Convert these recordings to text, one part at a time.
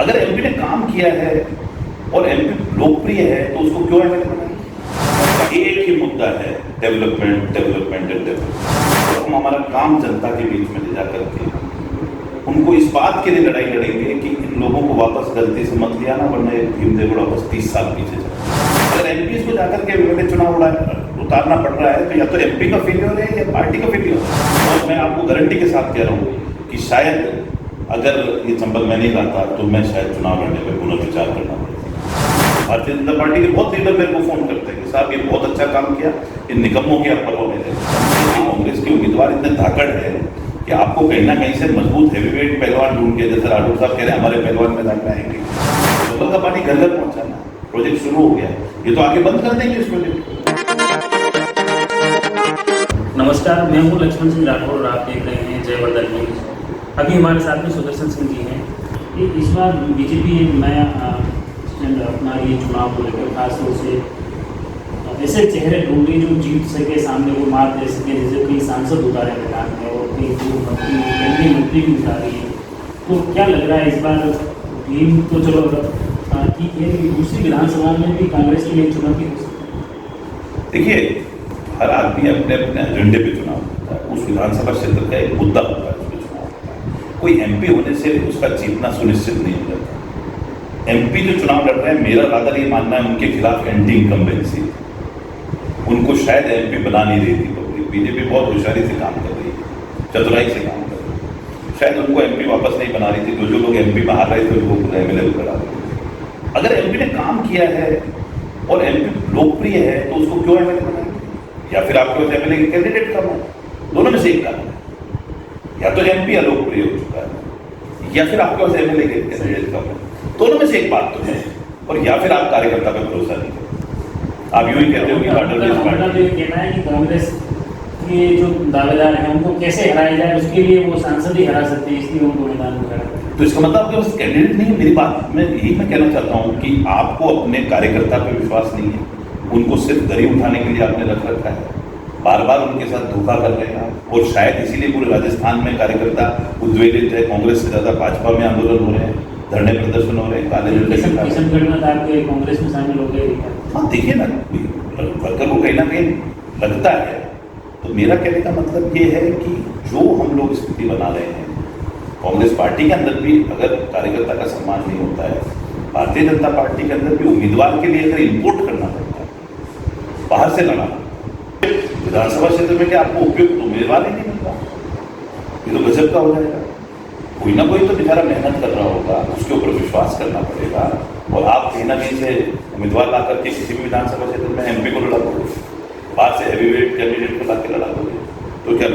अगर एमपी ने काम किया है और एमपी लोकप्रिय है तो उसको क्यों एमएलए बनाएंगे? एक ही मुद्दा है, डेवलपमेंट डेवलपमेंट एंड डेवलपमेंट। हम हमारा काम जनता के बीच में ले जाकर के उनको इस बात के लिए लड़ाई लड़ेंगे कि इन लोगों को वापस गलती से मत लिया ना, वरना भीमदेव वापस 30 साल पीछे चला। अगर एमपी को जाकर के एमएलए चुनाव उतारना पड़ रहा है तो या तो एमपी का फेलियर है या पार्टी का फेलियर है। और मैं आपको गारंटी के साथ कह रहा हूँ कि शायद अगर ये चंबल मैं नहीं लाता तो मैं शायद चुनाव लड़ने पर पुनर्विचार करना पड़ेगा। भारतीय जनता पार्टी के बहुत लीडर मेरे को फोन करते हैं कि साहब ये बहुत अच्छा काम किया, इन निकम्मों की आप परवाह नहीं देते। कांग्रेस के उम्मीदवार इतने धाकड़ है कि आपको कहीं ना कहीं से मजबूत हैवीवेट पहलवान ढूंढ के, जैसे राठौर साहब कह रहे हैं हमारे पहलवान मैदान में आएंगे, चंबल का पानी घर घर पहुंचाना प्रोजेक्ट शुरू हो गया, ये तो आगे बंद कर देंगे इस प्रोजेक्ट। नमस्कार, मैं हूँ लक्ष्मण सिंह राठौर और आप देख रहे हैं जयवर्धन न्यूज। अभी हमारे साथ में सुदर्शन सिंह जी हैं। इस बार बीजेपी एक नया अपना ये चुनाव को लेकर खासतौर से ऐसे चेहरे ढूंढ रही जो जीत सके, सामने वो मार दे सके, जैसे कई सांसद उतारे मैदान में और कई केंद्रीय मंत्री भी उतारी है। तो क्या लग रहा है इस बार भीम तो चलो ठीक है, दूसरी विधानसभा में भी कांग्रेस के लिए चुनौती हो सकती है? देखिए, हर आदमी अपने अपने एजेंडे पे चुनाव करता है। उस विधानसभा क्षेत्र का एक मुद्दा होता है, उसमें चुनाव होता है। कोई एमपी होने से उसका जीतना सुनिश्चित नहीं हो जाता। एमपी जो चुनाव लड़ रहे हैं, मेरा रादर ये मानना है उनके खिलाफ एंटी इनकम्बेंसी, उनको शायद एमपी बना नहीं रही थी पब्लिक। बीजेपी बहुत होशियारी से काम कर रही है, चतुराई से काम कर रही है। शायद उनको एमपी वापस नहीं बना रही थी, जो लोग एमपी में हार रहे थे उनको एमएलए बना रहे थे। अगर एमपी ने काम किया है और एमपी लोकप्रिय है तो उसको क्यों एमएलए बनाएंगे? या फिर आपके पास एमएलए के कैंडिडेट कम है, दोनों में से एक काम है। या तो एमपी अलोकप्रिय हो चुका है या फिर आपके पास एमएलए के कैंडिडेट कम है, दोनों में से एक बात तो है। और या फिर आप कार्यकर्ता पे भरोसा नहीं करते, आप यूं ही कहते हो कि कहना है कि कांग्रेस के जो दावेदार हैं उनको कैसे हराया जाए, उसके लिए वो सांसद ही हरा सकते हैं, इसलिए उनको मैदान में खड़ा। तो इसका मतलब आपके पास कैंडिडेट नहीं है। मेरी बात मैं यही मैं कहना चाहता हूँ कि आपको अपने कार्यकर्ता पे विश्वास नहीं है, उनको सिर्फ दरी उठाने के लिए आपने रख रखा है, बार बार उनके साथ धोखा कर रहे हैं आप। और शायद इसीलिए पूरे राजस्थान में कार्यकर्ता उद्वेलित है, कांग्रेस से ज्यादा भाजपा में आंदोलन हो रहे हैं, धरने प्रदर्शन हो रहे हैं, काले झंडे कांग्रेस में शामिल हो गए। हाँ देखिए ना, वर्कर को कहीं ना कहीं लगता है। तो मेरा कहने का मतलब ये है कि जो हम लोग स्थिति बना रहे हैं कांग्रेस पार्टी के अंदर भी, अगर कार्यकर्ता का सम्मान नहीं होता है, भारतीय जनता पार्टी के अंदर भी उम्मीदवार के लिए अगर इम्पोर्ट करना पड़ता है, बाहर से लाना, विधानसभा क्षेत्र में क्या आपको उपयुक्त उम्मीदवार ही नहीं मिलता, ये तो गजब का हो जाएगा। कोई ना कोई तो बेचारा मेहनत कर रहा होगा, उसके ऊपर विश्वास करना पड़ेगा। और आप कहीं ना कहीं से उम्मीदवार ला करके किसी भी विधानसभा क्षेत्र में एमपी को लड़ा दोगे, बाहर से हैवीवेट कैंडिडेट को ला के लड़ा दोगे, तो क्या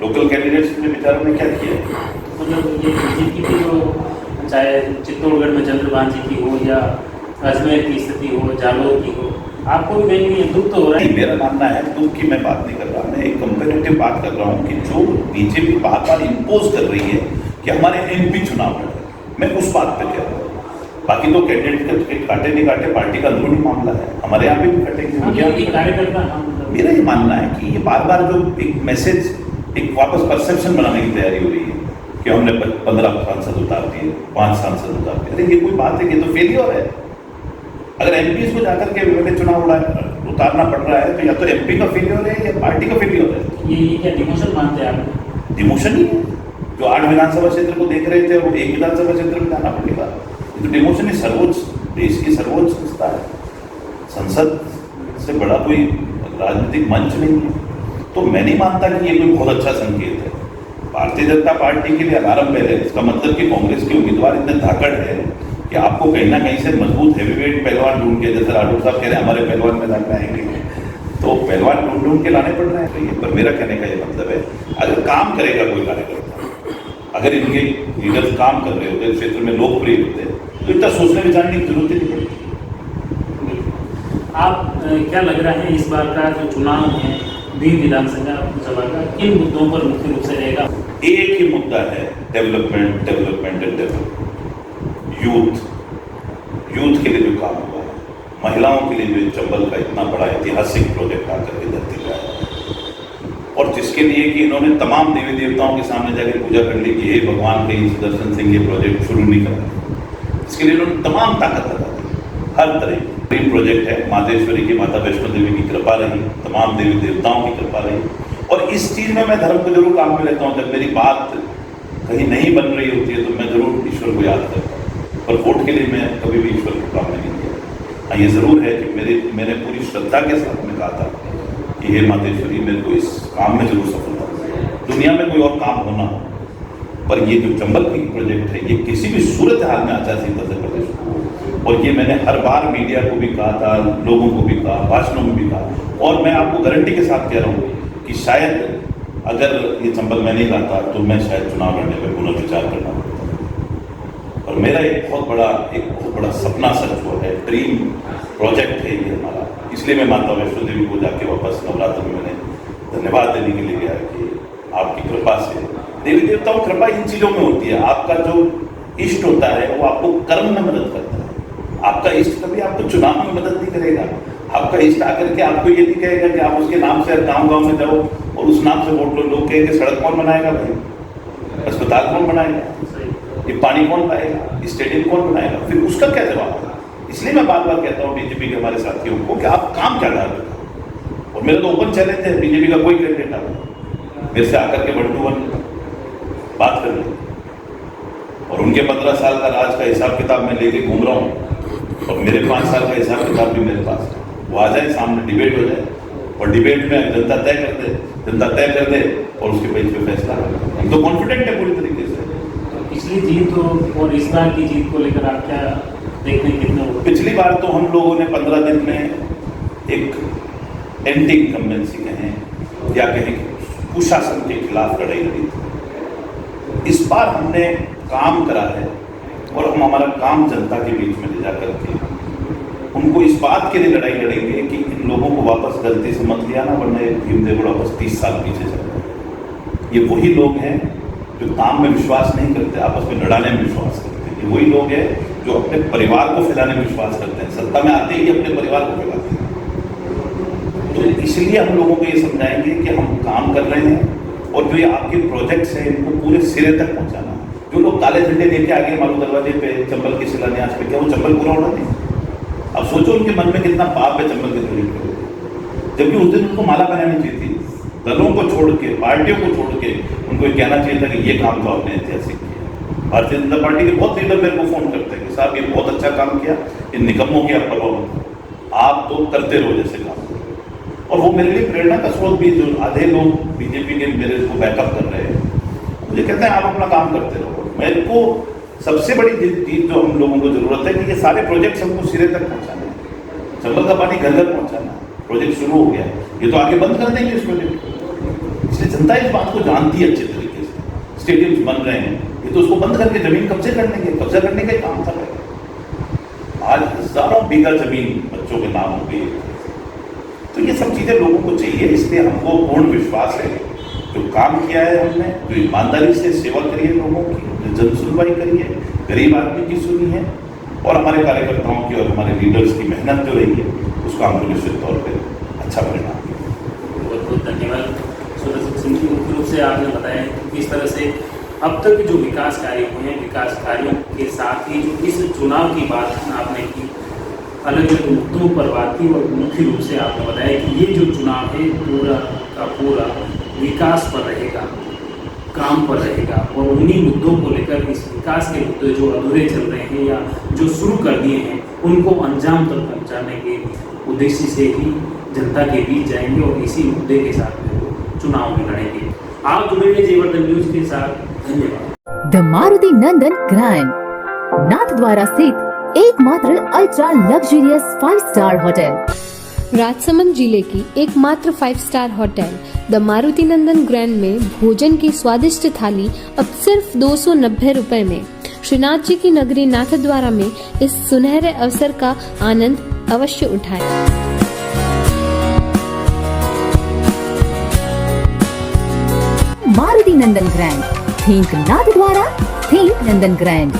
लोकल कैंडिडेट्स ने बेचारों ने क्या किया? मतलब ये बीजेपी की जो चाहे चित्तौड़गढ़ में चंद्रभान जी की हो या अजमेर की स्थिति हो, जालोर की हो, आपको भी कहीं दुख तो हो रहा है? मेरा मानना है दुख की मैं बात नहीं कर रहा, मैं एक कंपेरेटिव बात कर रहा हूँ कि जो बीजेपी बार बार इम्पोज कर रही है कि हमारे एमपी चुनाव लड़े, मैं उस बात पे कह रहा हूँ। बाकी तो कैंडिडेट का टिकट काटे नहीं काटे पार्टी का अंदरूनी मामला है, हमारे यहाँ भी कटेंगे। मेरा ये मानना है कि ये बार बार जो एक मैसेज, एक वापस परसेप्शन बनाने की तैयारी हो रही है कि हमने 15 सांसद उतार दिए, 5 सांसद उतार दिए, अरे ये कोई बात है? ये तो फेलियर है। अगर एमपी को जाकर के एमएलए चुनाव उतारना पड़ रहा है तो या तो एमपी का फेलियर है या पार्टी का फेलियर है। ये क्या डिमोशन मानते हैं आप? डिमोशन ही है। जो 8 विधानसभा क्षेत्र को देख रहे थे वो एक विधानसभा क्षेत्र में जाना पड़ेगा, तो डिमोशन ही सर्वोच्च, देश की सर्वोच्च संस्था है, संसद से बड़ा कोई राजनीतिक मंच नहीं है। तो मैं नहीं मानता कि ये कोई बहुत अच्छा संकेत है। भारतीय जनता पार्टी के लिए अलार्म बेल है। इसका मतलब कि कांग्रेस के उम्मीदवार इतने धाकड़ है कि आपको कहीं ना कहीं से मजबूत हैवीवेट पहलवान ढूंढ के, जैसे राठौर साहब कह रहे हैं हमारे पहलवान मैदान में आएंगे, तो पहलवान ढूंढ के लाने पड़ रहे हैं। पर मेरा कहने का ये मतलब है, अगर काम करेगा कोई कार्यकर्ता, अगर इनके लीडर्स काम कर रहे होते, क्षेत्र में लोकप्रिय होते, तो इतना सोचने विचारने की जरूरत ही नहीं पड़ती। आप क्या लग रहा है इस बार का जो चुनाव है भीम विधानसभा का किन मुद्दों पर मुख्य रूप से रहेगा? एक ही मुद्दा है, development development and development. Youth के लिए जो काम हुआ है, महिलाओं के लिए जो चंबल का इतना बड़ा ऐतिहासिक प्रोजेक्ट आकर के धरती पे आया, और जिसके लिए कि इन्होंने तमाम देवी देवताओं के सामने जाकर पूजा कर ली कि हे भगवान, कहीं सुदर्शन सिंह ये प्रोजेक्ट शुरू नहीं करा, इसके लिए उन्होंने तमाम ताकत लगा दी, हर तरह ड्रीम प्रोजेक्ट है। मातेश्वरी की, माता वैष्णो देवी की कृपा रही, तमाम देवी देवताओं की कृपा रही, और इस चीज में मैं धर्म को जरूर काम में लेता हूँ। जब मेरी बात कहीं नहीं बन रही होती है तो मैं जरूर ईश्वर को याद करता हूँ, पर वोट के लिए मैं कभी भी ईश्वर को काम नहीं किया। हाँ, ये जरूर है कि मैंने पूरी श्रद्धा के साथ में कहा था कि हे मातेश्वरी, मेरे को इस काम में जरूर सफलता हो, दुनिया में कोई और काम होना हो, पर ये जो चंबल की प्रोजेक्ट है ये किसी भी सूरत हाल में आचार संहिता से प्रदेश को, और ये मैंने हर बार मीडिया को भी कहा था, लोगों को भी कहा, भाषणों में भी कहा, और मैं आपको गारंटी के साथ कह रहा हूँ कि शायद अगर ये चंबल मैं नहीं लाता तो मैं शायद चुनाव लड़ने में पुनर्विचार करना पड़ता। और मेरा एक बहुत बड़ा सपना सच हुआ है, ड्रीम प्रोजेक्ट है ये हमारा। इसलिए मैं माता वैष्णो देवी को जाके वापस नवरात्र में मैंने धन्यवाद देने के लिए गया कि आपकी कृपा से, देवी देवताओं की कृपा इन चीजों में होती है। आपका जो इष्ट होता है वो आपको कर्म में मदद करता है। आपका इष्ट कभी आपको चुनाव में मदद नहीं करेगा। आपका इष्ट आकर के आपको ये नहीं कहेगा कि आप उसके नाम से गांव में जाओ और उस नाम से वोट लो। लोग कहेंगे सड़क कौन बनाएगा भाई, अस्पताल कौन बनाएगा, ये पानी कौन पाएगा, स्टेडियम कौन बनाएगा, फिर उसका क्या जवाब है। इसलिए मैं बार बार कहता हूँ बीजेपी के हमारे साथियों को कि आप काम क्या डाल रहे हो। और मेरा तो ओपन चैलेंज है, बीजेपी का कोई कैंडिडेट आता मेरे से आकर के 1-to-1 बात कर ले, और उनके 15 साल का राज का हिसाब किताब मैं लेके घूम रहा हूँ, और मेरे 5 साल का हिसाब किताब भी मेरे पास है। वो आ जाए, सामने डिबेट हो जाए, और डिबेट में जनता तय कर दे और उसके बेस पे फैसला कर। हम तो कॉन्फिडेंट है पूरी तरीके से। पिछली जीत और इस बार की जीत को लेकर आप क्या देखने कितना हुआ? पिछली बार तो हम लोगों ने 15 दिन में एक एंटी इनकम्बेंसी कहें या कहें कुशासन के खिलाफ लड़ाई लड़ी थी। इस बार हमने काम करा है, और हम हमारा काम जनता के बीच में ले जाकर के उनको इस बात के लिए लड़ाई लड़ेंगे कि इन लोगों को वापस गलती से मत लिया ना, वरना भीमदेव वापस 30 साल पीछे चल रहे। ये वही लोग हैं जो काम में विश्वास नहीं करते, आपस में लड़ाने में विश्वास करते हैं। ये वही लोग हैं जो अपने परिवार को फैलाने में विश्वास करते हैं, सत्ता में आते ही अपने परिवार को फैलाते हैं। तो इसलिए हम लोगों को ये समझाएंगे कि हम काम कर रहे हैं, और जो ये आपके प्रोजेक्ट्स हैं इनको पूरे सिरे तक पहुंचाना। जो लोग काले झंडे लेके आगे मालूम दरवाजे पे चंबल के शिलान्यास पे, क्या वो चंबल पूरा होना नहीं? अब सोचो उनके मन में कितना पाप है चंबल के प्रोजेक्ट को, जबकि उस दिन उनको माला पहनानी चाहिए थी। दलों को छोड़ के, पार्टियों को छोड़ के उनको ये कहना चाहिए था कि ये काम तो आपने ऐतिहासिक किया। भारतीय जनता पार्टी के बहुत लीडर मेरे को फोन करते हैं कि साहब ये बहुत अच्छा काम किया, इन निकम्मों की आप परवाह मत करो, आप तो करते रहो जैसे काम। और वो मेरे लिए प्रेरणा का स्रोत भी, जो आधे लोग बीजेपी के मेरे को बैकअप कर रहे हैं, मुझे कहते हैं आप अपना काम करते रहो। मेरे को सबसे बड़ी चीज जो हम लोगों को जरूरत है कि ये सारे प्रोजेक्ट हमको सिरे तक पहुंचाने हैं। चंबल का पानी घर घर पहुंचाना, प्रोजेक्ट शुरू हो गया, ये तो आगे बंद कर देंगे इस प्रोजेक्ट को। इसलिए जनता इस बात को जानती है अच्छे तरीके से। स्टेडियम्स बन रहे हैं, ये तो उसको बंद करके जमीन कब्जा करने का काम था। आज हजारों बीघा जमीन बच्चों के नाम हो गई। तो ये सब चीजें लोगों को चाहिए, इसलिए हमको पूर्ण विश्वास है जो काम किया है हमने, जो ईमानदारी से सेवा करी है लोगों की, जन सुनवाई करी है, गरीब आदमी की सुनी है, और हमारे कार्यकर्ताओं की और हमारे लीडर्स की मेहनत जो रही है उसका हमको निश्चित तौर पर अच्छा परिणाम। बहुत बहुत धन्यवाद सुदर्शन सिंह जी। मुख्य रूप से आपने बताया कि किस तरह से अब तक जो विकास कार्य हुए हैं, विकास कार्यों के साथ ही जो इस चुनाव की बात आपने की, अलग अलग मुद्दों पर बात की, और मुख्य रूप से आपने बताया कि ये जो चुनाव है पूरा का पूरा विकास पर रहेगा, काम पर रहेगा, और उन्हीं मुद्दों को लेकर इस विकास के मुद्दे जो अधूरे चल रहे हैं या जो शुरू कर दिए हैं उनको अंजाम तक पहुंचाने के उद्देश्य से ही जनता के बीच जाएंगे, और इसी मुद्दे के साथ चुनाव भी लड़ेंगे। आप जुड़े रहिए जयवर्धन न्यूज के साथ। धन्यवाद। द मारुति नंदन ग्रैंड नाथद्वारा स्थित एकमात्र ultra luxurious five star hotel, Rajsamand जिले की एकमात्र five star hotel the Maruti Nandan grand में भोजन की स्वादिष्ट थाली अब सिर्फ 290 रुपए में। श्रीनाथ जी की नगरी नाथद्वारा में इस सुनहरे अवसर का आनंद अवश्य उठाएं। Maruti Nandan grand, think Nathdwara, think नंदन ग्रैंड।